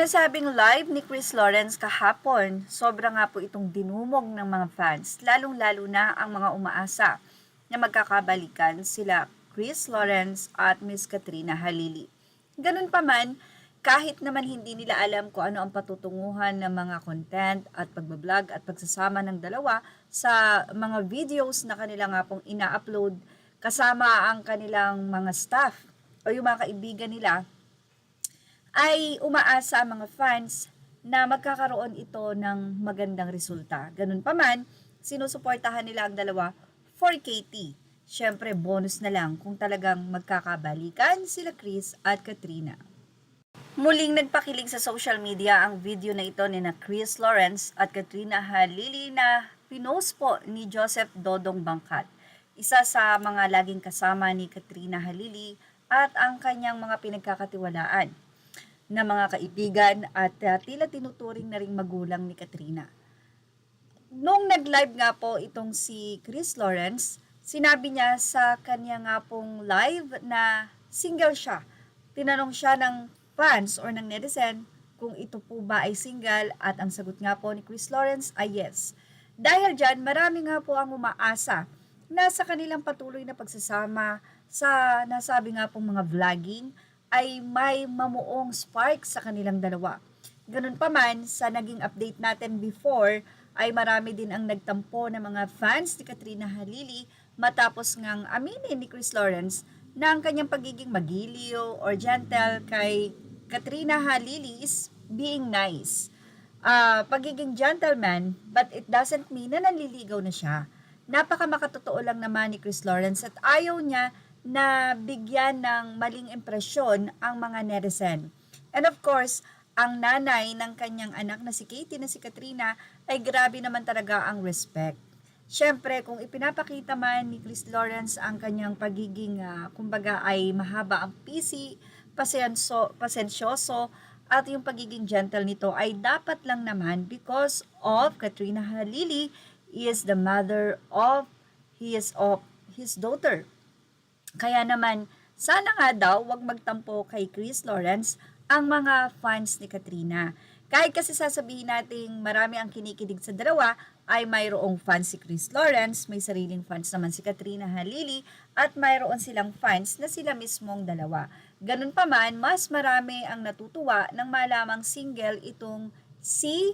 nasabing live ni Chris Lawrence kahapon, sobra nga po itong dinumog ng mga fans, lalong-lalo na ang mga umaasa na magkakabalikan sila Chris Lawrence at Miss Katrina Halili. Ganun pa man, kahit naman hindi nila alam kung ano ang patutunguhan ng mga content at pagbablog at pagsasama ng dalawa sa mga videos na kanila nga pong ina-upload kasama ang kanilang mga staff o yung mga kaibigan nila, ay umaasa ang mga fans na magkakaroon ito ng magandang resulta. Ganun pa man, sinusuportahan nila ang dalawa for KT. Siyempre, bonus na lang kung talagang magkakabalikan sila Chris at Katrina. Muling nagpakilig sa social media ang video na ito ni na Chris Lawrence at Katrina Halili na pinost po ni Joseph Dodong Bangkat. Isa sa mga laging kasama ni Katrina Halili at ang kanyang mga pinagkakatiwalaan na mga kaibigan at tila tinuturing na ring magulang ni Katrina. Nung nag-live nga po itong si Chris Lawrence, sinabi niya sa kanya nga pong live na single siya. Tinanong siya ng fans or ng netizen kung ito po ba ay single at ang sagot nga po ni Chris Lawrence ay yes. Dahil dyan, marami nga po ang umaasa na sa kanilang patuloy na pagsasama sa nasabi nga pong mga vlogging ay may mamuong spark sa kanilang dalawa. Ganun pa man, sa naging update natin before, ay marami din ang nagtampo ng mga fans ni Katrina Halili matapos ngang aminin ni Chris Lawrence na ang kanyang pagiging magiliw or gentle kay Katrina Halili is being nice. Pagiging gentleman, but it doesn't mean na nanliligaw na siya. Napaka makatotoo lang naman ni Chris Lawrence at ayaw niya na bigyan ng maling impresyon ang mga netizen. And of course, ang nanay ng kanyang anak na si Katie na si Katrina ay grabe naman talaga ang respect. Siyempre, kung ipinapakita man ni Chris Lawrence ang kanyang pagiging, kumbaga ay mahaba ang PC, pasensyoso, at yung pagiging gentle nito ay dapat lang naman because of Katrina Halili is the mother of his daughter. Kaya naman, sana nga daw wag magtampo kay Chris Lawrence ang mga fans ni Katrina. Kahit kasi sasabihin nating marami ang kinikilig sa dalawa, ay mayroong fans si Chris Lawrence, may sariling fans naman si Katrina Halili, at mayroon silang fans na sila mismong dalawa. Ganun pa man, mas marami ang natutuwa nang malamang single itong si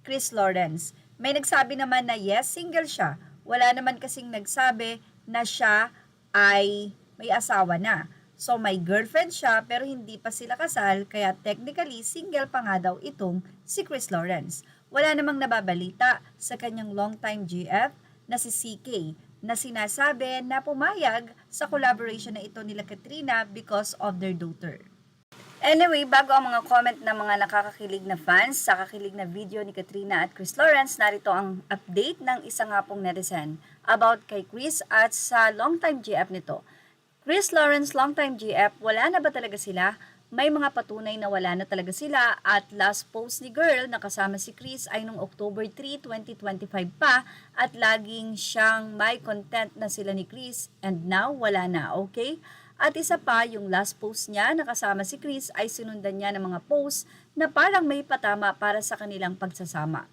Chris Lawrence. May nagsabi naman na yes, single siya. Wala naman kasing nagsabi na siya ay may asawa na. So may girlfriend siya pero hindi pa sila kasal kaya technically single pa nga daw itong si Chris Lawrence. Wala namang nababalita sa kanyang longtime GF na si CK na sinasabi na pumayag sa collaboration na ito nila Katrina because of their daughter. Anyway, bago ang mga comment ng mga nakakakilig na fans sa kakilig na video ni Katrina at Chris Lawrence, narito ang update ng isa nga pong netizen about kay Chris at sa longtime GF nito. Chris Lawrence, longtime GF, wala na ba talaga sila? May mga patunay na wala na talaga sila at last post ni girl na kasama si Chris ay noong October 3, 2025 pa at laging siyang may content na sila ni Chris and now wala na, okay? At isa pa, yung last post niya na kasama si Chris ay sinundan niya ng mga post na parang may patama para sa kanilang pagsasama.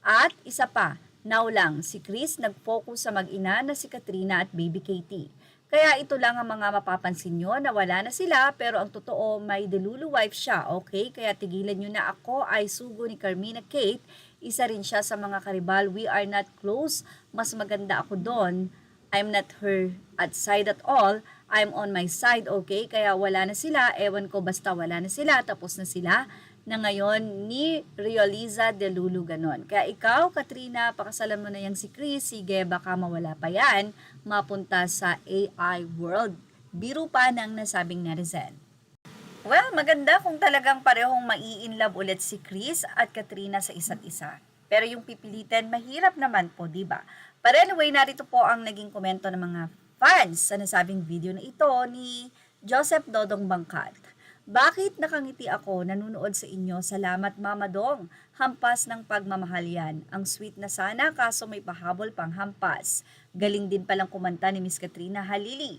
At isa pa, now lang, si Chris nag-focus sa mag-ina na si Katrina at baby Katie. Kaya ito lang ang mga mapapansin nyo na wala na sila pero ang totoo may delulu wife siya, okay? Kaya tigilan nyo na ako ay sugo ni Carmina Kate. Isa rin siya sa mga karibal, we are not close. Mas maganda ako doon. I'm not her at side at all. I'm on my side, okay? Kaya wala na sila. Ewan ko basta wala na sila. Tapos na sila na ngayon ni Rioliza Delulu ganon. Kaya ikaw, Katrina, pakasalan mo na yang si Chris. Sige, baka mawala pa yan. Mapunta sa AI world. Biro pa ng nasabing netizen. Well, maganda kung talagang parehong mai-inlove ulit si Chris at Katrina sa isa't isa. Pero yung pipilitin, mahirap naman po, di ba? But anyway, narito po ang naging komento ng mga fans sa nasabing video na ito ni Joseph Dodong Bangkat. Bakit nakangiti ako nanunood sa inyo? Salamat Mama Dong. Hampas ng pagmamahal yan. Ang sweet na sana kaso may pahabol pang hampas. Galing din palang kumanta ni Miss Katrina Halili.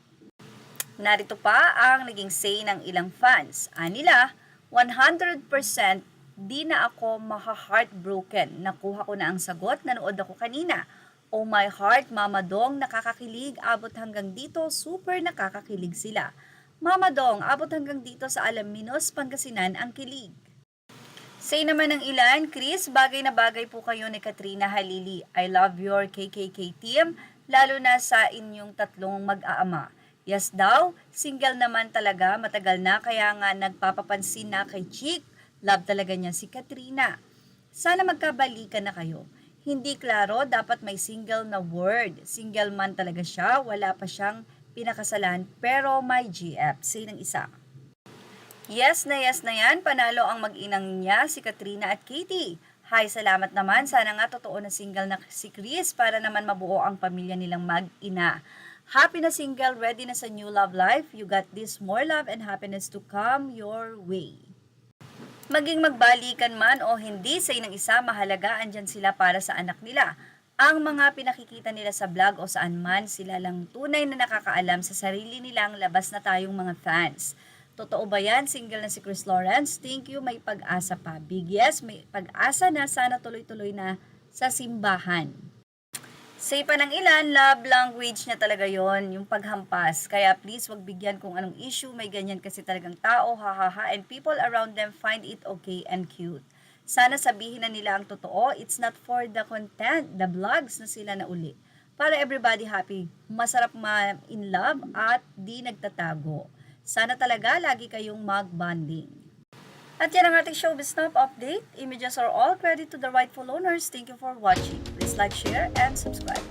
Narito pa ang naging say ng ilang fans. Anila, 100% Di na ako maha-heartbroken. Nakuha ko na ang sagot, nanood ako kanina. Oh my heart, Mama Dong, nakakakilig, abot hanggang dito, super nakakakilig sila. Mama Dong, abot hanggang dito sa Alaminos, Pangasinan ang kilig. Say naman ng ilan, Chris, bagay na bagay po kayo ni Katrina Halili. I love your KKK team, lalo na sa inyong tatlong mag-aama. Yes daw, single naman talaga, matagal na, kaya nga nagpapapansin na kay Chick. Love talaga niya si Katrina. Sana magkabalikan na kayo. Hindi klaro, dapat may single na word. Single man talaga siya, wala pa siyang pinakasalan, pero may GF. Say ng isa. Yes na yan, panalo ang mag-inang niya, si Katrina at Katie. Hi, salamat naman, sana nga totoo na single na si Chris para naman mabuo ang pamilya nilang mag-ina. Happy na single, ready na sa new love life. You got this, more love and happiness to come your way. Maging magbalikan man o hindi, sa inang isa, mahalaga andyan sila para sa anak nila. Ang mga pinakikita nila sa vlog o saan man, sila lang tunay na nakakaalam sa sarili nilang labas na tayong mga fans. Totoo ba yan? Single na si Chris Lawrence? Thank you, may pag-asa pa. Big yes, may pag-asa na, sana tuloy-tuloy na sa simbahan. Say pa ng ilan, love language niya talaga yon, yung paghampas. Kaya please, wag bigyan kung anong issue, may ganyan kasi talagang tao, hahaha, and people around them find it okay and cute. Sana sabihin na nila ang totoo, it's not for the content, the vlogs na sila na uli. Para everybody happy, masarap ma-in love at di nagtatago. Sana talaga lagi kayong mag-bonding. At yan ang ating showbiz snap update. Images are all credit to the rightful owners. Thank you for watching. Please like, share, and subscribe.